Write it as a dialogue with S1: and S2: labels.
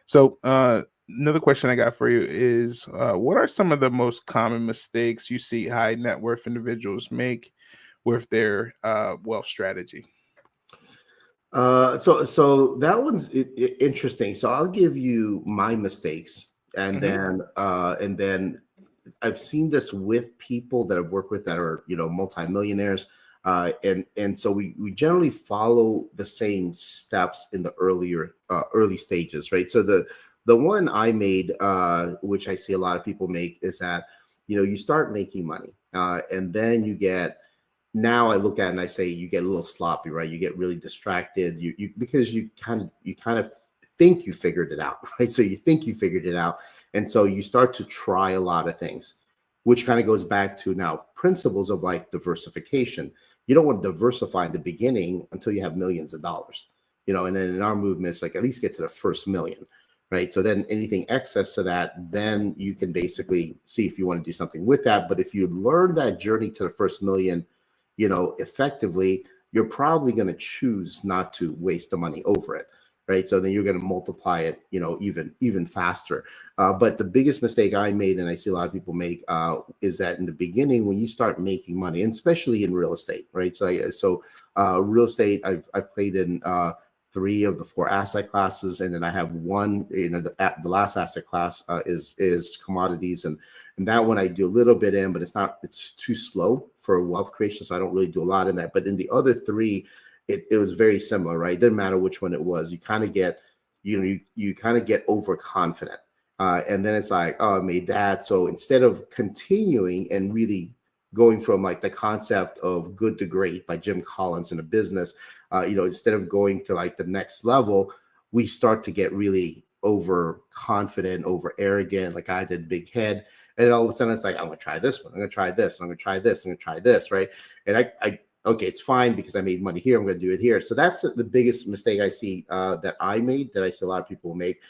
S1: So, another question I got for you is, what are some of the most common mistakes you see high net worth individuals make with their wealth strategy?
S2: So that one's interesting. So I'll give you my mistakes, and
S1: Hmm.
S2: then I've seen this with people that I've worked with that are multimillionaires, and so we generally follow the same steps in the early stages, right? So the one I made, which I see a lot of people make, is that you start making money, and then you get now I look at it and I say you get a little sloppy, right? You get really distracted. You because you kind of think you figured it out, right? So you think you figured it out, and so you start to try a lot of things, which kind of goes back to now principles of like diversification. You don't want to diversify in the beginning until you have millions of dollars, and then in our movement, it's like at least get to the first million, right? So then anything excess to that, then you can basically see if you want to do something with that. But if you learn that journey to the first million effectively, you're probably going to choose not to waste the money over it, right? So then you're going to multiply it, even faster. But the biggest mistake I made, and I see a lot of people make, is that in the beginning, when you start making money, and especially in real estate, right? So real estate, I've played in three of the four asset classes, and then I have one. The last asset class is commodities, and that one I do a little bit in, but it's too slow for wealth creation, so I don't really do a lot in that. But in the other three, it was very similar, right? It didn't matter which one it was. You kind of get, you kind of get overconfident, and then it's like, oh, I made that. So instead of continuing and really going from like the concept of good to great by Jim Collins in a business, instead of going to like the next level, we start to get really overconfident, over arrogant, like I did, big head. And all of a sudden it's like, I'm going to try this one. I'm going to try this. I'm going to try this. I'm going to try this. Right. And okay, it's fine because I made money here. I'm going to do it here. So that's the biggest mistake I see that I made, that I see a lot of people make.